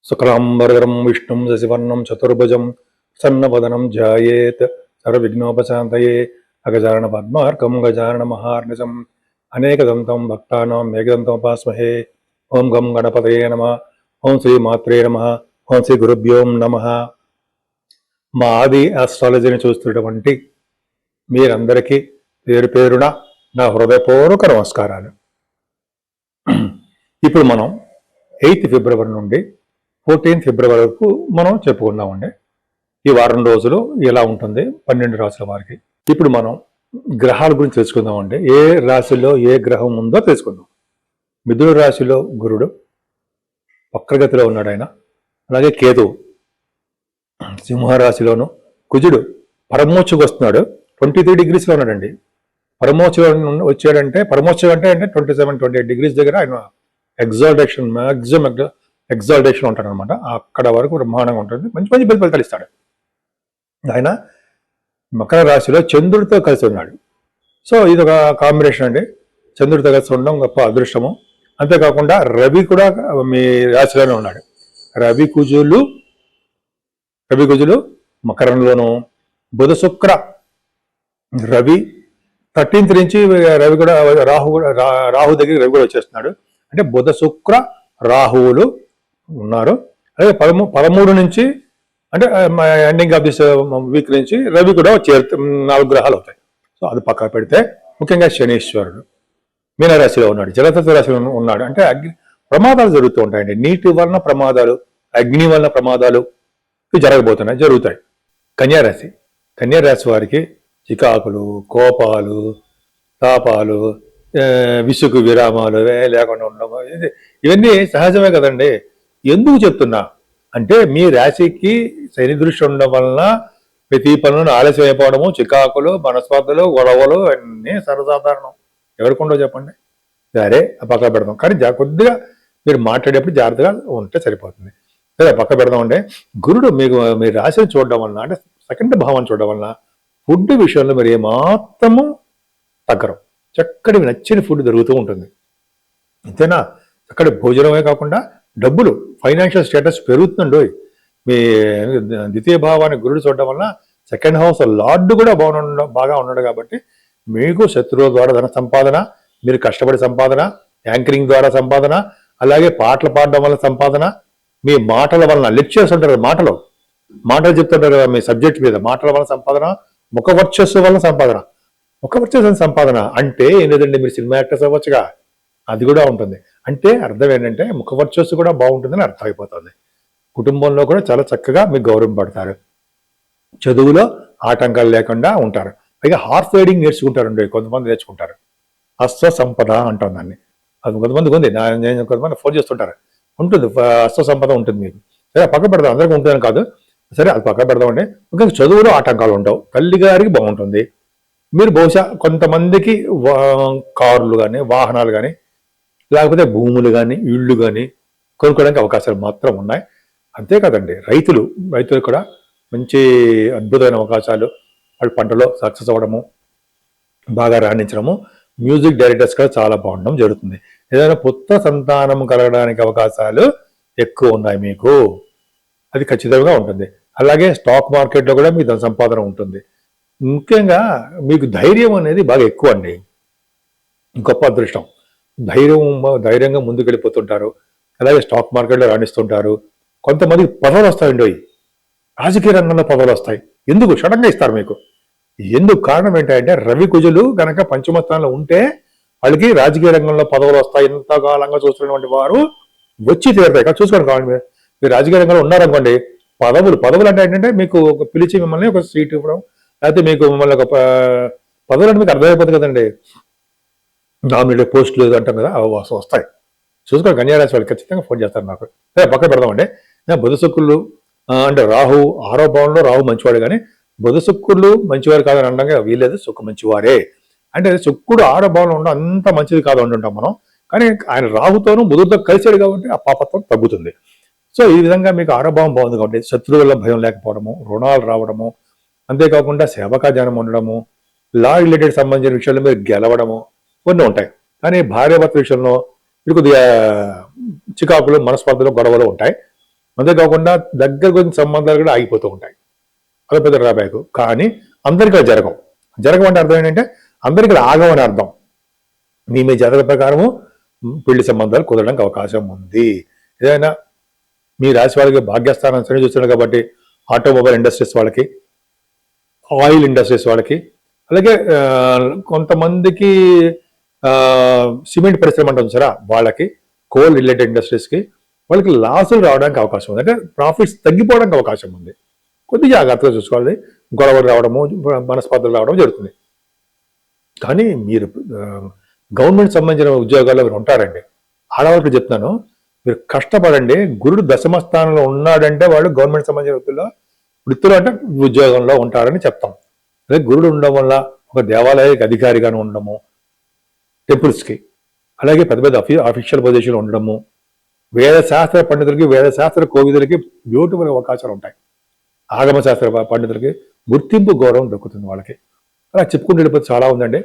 శుక్లాంబరధరం విష్ణుం శశివర్ణం చతుర్భుజం సన్నవదనం ధ్యాయేత్ సర్వవిఘ్నోపశాంతయే అగజానన పద్మార్కం గజానన మహార్నిజం అనేకదంతం భక్తానాం ఏకదంతముపాస్మహే. ఓం గం గణపతయే నమః. ఓం శ్రీ మాత్రే నమః. ఓం శ్రీ గురుభ్యోం నమః. మా ఆది ఆస్ట్రాలజీని చూస్తున్నటువంటి మీరందరికీ పేరు పేరున నా హృదయపూర్వక నమస్కారాలు. ఇప్పుడు మనం 8 ఫిబ్రవరి నుండి 14 ఫిబ్రవరి వరకు మనం చెప్పుకున్నామండి. ఈ వారం రోజులు ఎలా ఉంటుంది 12 రాశుల వారికి. ఇప్పుడు మనం గ్రహాల గురించి తెలుసుకుందామండి. ఏ రాశిలో ఏ గ్రహం ఉందో తెలుసుకుందాం. మిథున రాశిలో గురుడు వక్రగతిలో ఉన్నాడు ఆయన. అలాగే కేతువు సింహరాశిలోను, కుజుడు పరమోచ్చకు వస్తున్నాడు. 23 degreesలో ఉన్నాడండి. పరమోచ్చం వచ్చాడంటే పరమోచ్చం అంటే 27-28 degrees దగ్గర ఆయన ఎగ్జాల్టేషన్, మ్యాక్సిమం ఎగ్జాల్టేషన్ ఉంటాడు అనమాట. అక్కడ వరకు బ్రహ్మాండంగా ఉంటుంది. మంచి మంచి ఫలితాలు ఇస్తాడు. ఆయన మకర రాశిలో చంద్రుడితో కలిసి ఉన్నాడు. సో ఇది ఒక కాంబినేషన్ అండి. చంద్రుడితో కలిసి ఉండడం గొప్ప అదృష్టము. అంతేకాకుండా రవి కూడా మీ రాశిలోనే ఉన్నాడు. రవి కుజులు మకరంలోను, బుధ శుక్ర రవి 13th నుంచి రవి కూడా రాహు దగ్గర రవి కూడా వచ్చేస్తున్నాడు. అంటే బుధ శుక్ర రాహువులు ఉన్నారు. అలాగే 13 నుంచి అంటే ఎండింగ్ ఆఫ్ దిస్ వీక్ నుంచి రవి కూడా 4 గ్రహాలు అవుతాయి. సో అది పక్కన పెడితే ముఖ్యంగా శనీశ్వరుడు మీనరాశిలో ఉన్నాడు, జలతత్వ రాశిలో ఉన్నాడు. అంటే ప్రమాదాలు జరుగుతూ ఉంటాయండి. నీటి వలన ప్రమాదాలు, అగ్ని వలన ప్రమాదాలు జరుగుతాయి. కన్యారాశి వారికి చికాకులు, కోపాలు, తాపాలు, విసుగు విరామాలు లేకుండా ఉండడం ఇవన్నీ సహజమే కదండి. ఎందుకు చెప్తున్నా అంటే మీ రాశికి శని దృష్టి ఉండడం వలన ప్రతి పనులను ఆలస్యం అయిపోవడము, చికాకులు, మనస్పర్ధలు, గొడవలు అన్నీ సర్వసాధారణం. ఎవరికొండో చెప్పండి. సరే పక్క పెడదాం. కానీ కొద్దిగా మీరు మాట్లాడేప్పుడు జాగ్రత్తగా ఉంటే సరిపోతుంది. సరే పక్క పెడదాం. అంటే గురుడు మీకు మీ రాశిని చూడడం వలన, అంటే సెకండ్ భావాన్ని చూడడం వలన ఫుడ్ విషయంలో మీరు ఏమాత్రము తగ్గరు. చక్కటి నచ్చిన ఫుడ్ దొరుకుతూ ఉంటుంది. అంతేనా? చక్కటి భోజనమే కాకుండా డబ్బులు, ఫైనాన్షియల్ స్టేటస్ పెరుగుతుందండి. మీ ద్వితీయ భావాన్ని గురుడు చూడడం వలన సెకండ్ హౌస్ లార్డ్ కూడా బాగా ఉన్నాడు. కాబట్టి మీకు శత్రువుల ద్వారా ధన సంపాదన, మీరు కష్టపడి సంపాదన, యాంకరింగ్ ద్వారా సంపాదన, అలాగే పాటలు పాడడం వల్ల సంపాదన, మీ మాటల వలన లెక్చర్స్ ఉంటారు, మాటలు చెప్తుంటారు మీ సబ్జెక్ట్ మీద, మాటల వల్ల సంపాదన, ముఖ వర్చస్సు వల్ల సంపాదన. ముఖ వర్చస్సు సంపాదన అంటే ఏం లేదండి, మీరు సినిమా యాక్టర్స్ అవ్వచ్చుగా, అది కూడా ఉంటుంది. అంటే అర్థం ఏంటంటే ముఖ వర్చస్సు కూడా బాగుంటుందని అర్థం అయిపోతుంది. కుటుంబంలో కూడా చాలా చక్కగా మీకు గౌరవం పడతారు. చదువులో ఆటంకాలు లేకుండా ఉంటారు. పైగా హార్స్ రైడింగ్ నేర్చుకుంటారండి, కొంతమంది నేర్చుకుంటారు. అశ్వ సంపద అంటాం దాన్ని. అది కొంతమందికి ఉంది. కొంతమంది ఫోన్ చేస్తుంటారు. ఉంటుంది, అశ్వ సంపద ఉంటుంది మీకు. సరే పక్క పెడదాం, అందరికీ ఉంటుందని కాదు. సరే అది పక్క పెడదామండి. ఇంకా చదువులో ఆటంకాలు ఉండవు. తల్లి గారికి బాగుంటుంది. మీరు బహుశా కొంతమందికి కార్లు కానీ, వాహనాలు కానీ, లేకపోతే భూములు కానీ, ఇళ్ళు కానీ కొనుక్కోవడానికి అవకాశాలు మాత్రం ఉన్నాయి. అంతేకాదండి రైతులు కూడా మంచి అద్భుతమైన అవకాశాలు, వాళ్ళ పంటలో సక్సెస్ అవ్వడము, బాగా రాణించడము, మ్యూజిక్ డైరెక్టర్స్ కూడా చాలా బాగుండడం జరుగుతుంది. ఏదైనా పుత్ర సంతానం కలగడానికి అవకాశాలు ఎక్కువ ఉన్నాయి మీకు, అది ఖచ్చితంగా ఉంటుంది. అలాగే స్టాక్ మార్కెట్లో కూడా మీ ధన సంపాదన ఉంటుంది. ముఖ్యంగా మీకు ధైర్యం అనేది బాగా ఎక్కువ అండి, గొప్ప అదృష్టం. ధైర్యంగా ముందుకు వెళ్ళిపోతుంటారు. అలాగే స్టాక్ మార్కెట్లో రాణిస్తుంటారు. కొంతమందికి పదవులు వస్తాయండి, రాజకీయ రంగంలో పదవులు వస్తాయి. ఎందుకు సడన్గా ఇస్తారు మీకు. ఎందుకు కారణం ఏంటంటే రవి కుజులు కనుక పంచమ స్థానంలో ఉంటే వాళ్ళకి రాజకీయ రంగంలో పదవులు వస్తాయి. ఎంతకాలంగా చూస్తున్నటువంటి వారు వచ్చి తీరుతాయి. చూసుకోండి, కావాలి మీరు రాజకీయ రంగంలో ఉన్నారనుకోండి, పదవులు అంటే ఏంటంటే మీకు పిలిచి మిమ్మల్ని ఒక సీట్ ఇవ్వడం, లేకపోతే మీకు మిమ్మల్ని ఒక పదవులు అంటే మీకు అర్థమైపోతుంది కదండి. నామినేటెడ్ పోస్టులు అంటాం కదా, అవి వస్తాయి. చూసుకోండి. కన్యారాశి వాళ్ళు ఖచ్చితంగా ఫోన్ చేస్తారు నాకు. సరే పక్క పెడదామండి. బుధ శుక్రులు అంటే రాహు 6వ భావంలో రాహు మంచివాడు, కానీ బుధ శుక్రులు మంచివారు కాదని అనడానికి వీలేదు. శుక్రుడు మంచివారే. అంటే శుక్రుడు 6వ భావంలో ఉండడం అంత మంచిది కాదు అంటుంటాం మనం. కానీ ఆయన రాహుతోనూ బుధుడితో కలిసాడు కాబట్టి ఆ పాపత్వం తగ్గుతుంది. సో ఈ విధంగా మీకు 6వ భావం బాగుంది కాబట్టి శత్రువుల భయం లేకపోవడము, రుణాలు రావడము, అంతేకాకుండా సేవకాజనం ఉండడము, లా రిలేటెడ్ సంబంధించిన విషయాల్లో మీరు గెలవడము కొన్ని ఉంటాయి. కానీ భార్యాభర్త విషయంలో మీరు కొద్దిగా చికాకులు, మనస్పర్ధలు, గొడవలు ఉంటాయి. అంతేకాకుండా దగ్గరకు వచ్చిన సంబంధాలు కూడా ఆగిపోతూ ఉంటాయి. అదో పెద్ద డ్రాబ్యాక్. కానీ అందరికీ జరగవంటే అర్థం ఏంటంటే అందరికీ ఆగమని అర్థం. మీ జాతక ప్రకారము పెళ్లి సంబంధాలు కుదరడానికి అవకాశం ఉంది. ఏదైనా మీ రాశి వాళ్ళకి భాగ్యస్థానం శని చూస్తున్నాడు కాబట్టి ఆటోమొబైల్ ఇండస్ట్రీస్ వాళ్ళకి, ఆయిల్ ఇండస్ట్రీస్ వాళ్ళకి, అలాగే కొంతమందికి సిమెంట్ పరిశ్రమ అంటాం సరే వాళ్ళకి, కోల్ రిలేటెడ్ ఇండస్ట్రీస్కి వాళ్ళకి లాసులు రావడానికి అవకాశం ఉంది. అంటే ప్రాఫిట్స్ తగ్గిపోవడానికి అవకాశం ఉంది. కొద్దిగా జాగ్రత్తగా చూసుకోవాలి. గొడవలు రావడము, మనస్పర్ధలు రావడం జరుగుతుంది. కానీ మీరు గవర్నమెంట్ సంబంధించిన ఉద్యోగాల్లో మీరు ఉంటారండి. ఆడవాళ్ళకి చెప్తున్నాను, మీరు కష్టపడండి. గురుడు దశమ స్థానంలో ఉన్నాడంటే వాళ్ళు గవర్నమెంట్ సంబంధించిన వృత్తిలో అంటే ఉద్యోగంలో ఉంటారని చెప్తాం. అదే గురుడు ఉండడం వల్ల ఒక దేవాలయానికి అధికారిగాను ఉండడము, టెంపుల్స్కి, అలాగే పెద్ద పెద్ద అఫీషియల్ పొజిషన్లో ఉండడము, వేదశాస్త్ర పండితులకి, వేదశాస్త్ర కోవిదులకి బ్యూటిఫుల్ అవకాశాలు ఉంటాయి. ఆగమ శాస్త్ర పండితులకి గుర్తింపు, గౌరవం దక్కుతుంది వాళ్ళకి. అలా చెప్పుకుంటూ వెళ్ళిపోతే చాలా ఉందండి.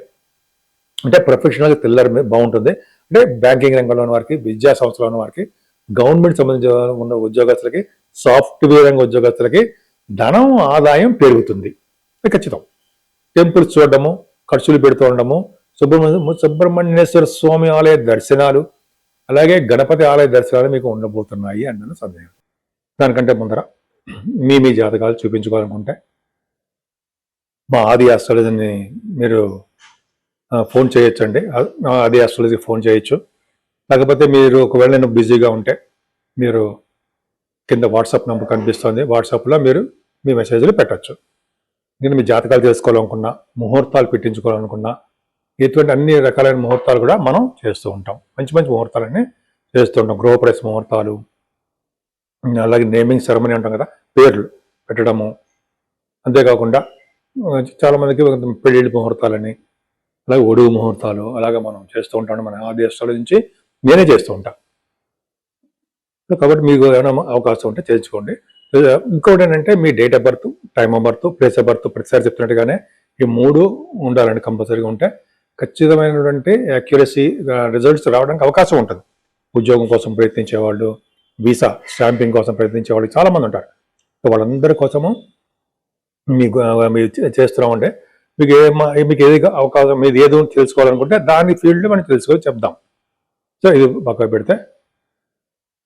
అంటే ప్రొఫెషనల్గా తెల్లర్ బాగుంటుంది. అంటే బ్యాంకింగ్ రంగంలో ఉన్న వారికి, విద్యా సంస్థలో ఉన్న వారికి, గవర్నమెంట్ సంబంధించిన ఉన్న ఉద్యోగస్తులకి, సాఫ్ట్వేర్ రంగ ఉద్యోగస్తులకి ధనం ఆదాయం పెరుగుతుంది. ఖచ్చితం. టెంపుల్స్ చూడడము, ఖర్చులు పెడుతూ ఉండడము, సుబ్రహ్మణ్యేశ్వర స్వామి ఆలయ దర్శనాలు, అలాగే గణపతి ఆలయ దర్శనాలు మీకు ఉండబోతున్నాయి అన్న సందేహం. దానికంటే ముందర మీ జాతకాలు చూపించుకోవాలనుకుంటే మా ఆది ఆస్ట్రాలజీని మీరు ఫోన్ చేయొచ్చండి. ఆది ఆస్ట్రాలజీకి ఫోన్ చేయొచ్చు. లేకపోతే మీరు ఒకవేళ నేను బిజీగా ఉంటే మీరు కింద వాట్సాప్ నెంబర్ కనిపిస్తుంది, వాట్సాప్లో మీరు మీ మెసేజ్లు పెట్టచ్చు. నేను మీ జాతకాలు తెలుసుకోవాలనుకున్నా, ముహూర్తాలు పెట్టించుకోవాలనుకున్నా, ఇటువంటి అన్ని రకాలైన ముహూర్తాలు కూడా మనం చేస్తూ ఉంటాం. మంచి మంచి ముహూర్తాలన్నీ చేస్తూ ఉంటాం. గృహప్రవేశ ముహూర్తాలు, అలాగే నేమింగ్ సెరమనీ అంటాం కదా, పేర్లు పెట్టడము, అంతేకాకుండా చాలామందికి పెళ్ళిళ్ళ ముహూర్తాలని, అలాగే ఒడుగు ముహూర్తాలు, అలాగే మనం చేస్తూ ఉంటాం. మన ఆది ఆస్ట్రాలజీ నుంచి నేనే చేస్తూ ఉంటాను. కాబట్టి మీకు ఏమైనా అవకాశం ఉంటే చేయించుకోండి. ఇంకోటి ఏంటంటే మీ date of birth, time of birth, place of birth ప్రతిసారి చెప్తున్నట్టుగానే ఈ 3 ఉండాలండి కంపల్సరీగా. ఉంటే ఖచ్చితమైనటువంటి యాక్యురసీ రిజల్ట్స్ రావడానికి అవకాశం ఉంటుంది. ఉద్యోగం కోసం ప్రయత్నించేవాళ్ళు, వీసా స్టాంపింగ్ కోసం ప్రయత్నించేవాళ్ళు చాలామంది ఉంటారు. వాళ్ళందరి కోసము మీరు చేస్తున్నామంటే మీకు ఏది అవకాశం, మీరు ఏదో తెలుసుకోవాలనుకుంటే దాని ఫీల్డ్ మనం తెలుసుకొని చెప్దాం. సో ఇది పక్కన పెడితే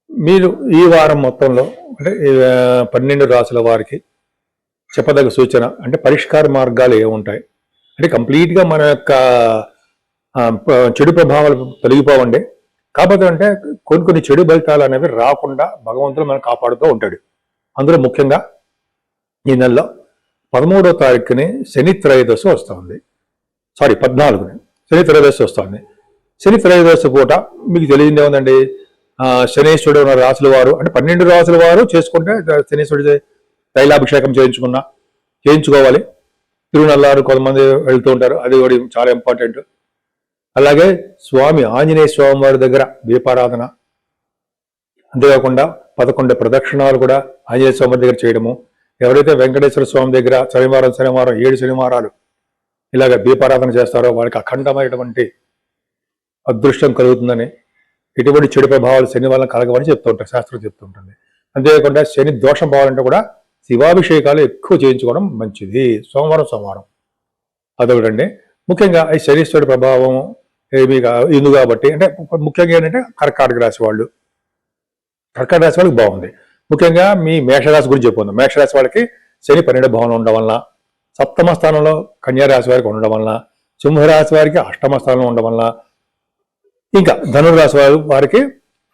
మీరు ఈ వారం మొత్తంలో అంటే 12 రాసుల వారికి చెప్పదగ్గ సూచన అంటే పరిష్కార మార్గాలు ఏముంటాయి అంటే కంప్లీట్గా మన యొక్క చెడు ప్రభావాలు తొలగిపోవండి. కాకపోతే అంటే కొన్ని చెడు ఫలితాలు అనేవి రాకుండా భగవంతుడు మనం కాపాడుతూ ఉంటాడు. అందులో ముఖ్యంగా ఈ నెలలో 13వ తారీఖుని శని త్రయోదశి వస్తుంది. 14ని శని త్రయోదశి వస్తుంది. శని త్రయోదశి పూట మీకు తెలియదు ఏముందండి, శనీశ్వరుడు ఉన్న రాసుల వారు అంటే 12 రాసుల వారు చేసుకుంటే శనీశ్వరుడి తైలాభిషేకం చేయించుకోవాలి. తిరునల్లారు కొంతమంది వెళ్తూ ఉంటారు, అది కూడా చాలా ఇంపార్టెంట్. అలాగే స్వామి ఆంజనేయ స్వామి వారి దగ్గర దీపారాధన, అంతేకాకుండా 11 ప్రదక్షిణాలు కూడా ఆంజనేయ స్వామి దగ్గర చేయడము. ఎవరైతే వెంకటేశ్వర స్వామి దగ్గర శనివారం 7 శనివారాలు ఇలాగ దీపారాధన చేస్తారో వాళ్ళకి అఖండమైనటువంటి అదృష్టం కలుగుతుందని, ఎటువంటి చెడు ప్రభావాలు శని వల్ల కలగవని చెప్తూ ఉంటారు, శాస్త్రం చెప్తూ ఉంటుంది. అంతేకాకుండా శని దోషం పోవాలంటే కూడా శివాభిషేకాలు ఎక్కువ చేయించుకోవడం మంచిది. సోమవారం అదొకటండి. ముఖ్యంగా ఈ శనీశ్వరుడి ప్రభావం ఇందు కాబట్టి అంటే ముఖ్యంగా ఏంటంటే కర్కాటక రాశి వాళ్ళకి బాగుంది. ముఖ్యంగా మీ మేషరాశి గురించి చెప్పుకుందాం. మేషరాశి వాళ్ళకి శని 12వ భావంలో ఉండడం వలన, 7వ స్థానంలో కన్యారాశి వారికి ఉండడం వలన, సింహరాశి వారికి 8వ స్థానంలో ఉండడం వలన, ఇంకా ధనుర్రాశి వారికి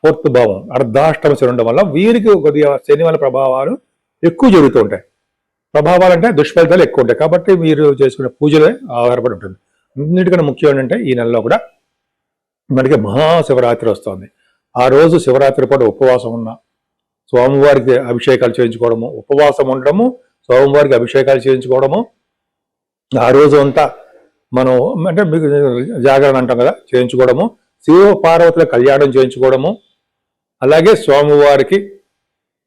4th భావం అర్ధాష్టమ శని ఉండడం వల్ల వీరికి కొద్దిగా శని వల్ల ప్రభావాలు ఎక్కువ జరుగుతూ ఉంటాయి. ప్రభావాలు అంటే దుష్ఫలితాలు ఎక్కువ ఉంటాయి. కాబట్టి మీరు చేసుకునే పూజలే ఆధారపడి ఉంటుంది. అన్నిటికన్నా ముఖ్యం ఏంటంటే ఈ నెలలో కూడా మనకి మహాశివరాత్రి వస్తుంది. ఆ రోజు శివరాత్రి పూట ఉపవాసం ఉన్న స్వామివారికి అభిషేకాలు చేయించుకోవడము, ఉపవాసం ఉండడము, స్వామివారికి అభిషేకాలు చేయించుకోవడము, ఆ రోజు అంతా మనం అంటే మీకు జాగరణ అంటాం కదా, చేయించుకోవడము, శివ పార్వతుల కళ్యాణం చేయించుకోవడము, అలాగే స్వామివారికి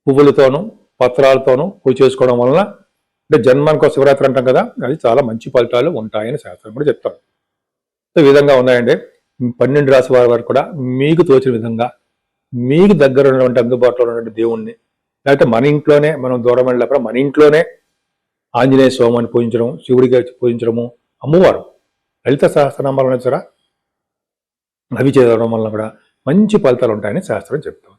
పువ్వులతోనూ పత్రాలతోనూ పూజ చేసుకోవడం వలన అంటే జన్మానికి శివరాత్రి అంటాం కదా, అది చాలా మంచి ఫలితాలు ఉంటాయని శాస్త్రం కూడా చెప్తారు. ఈ విధంగా ఉన్నాయండి. 12 రాశి వారి కూడా మీకు తోచిన విధంగా మీకు దగ్గర ఉన్నటువంటి అందుబాటులో ఉన్నటువంటి దేవుణ్ణి లేకపోతే మన ఇంట్లోనే మనం దూరం వెళ్ళినప్పుడు మన ఇంట్లోనే ఆంజనేయ స్వామిని పూజించడం, శివుడిగా పూజించడము, అమ్మవారు లలిత సహస్రనామాలు ఉన్నాయి చూసారా, అవి చదవడం వల్ల కూడా మంచి ఫలితాలు ఉంటాయని శాస్త్రం చెప్తాం.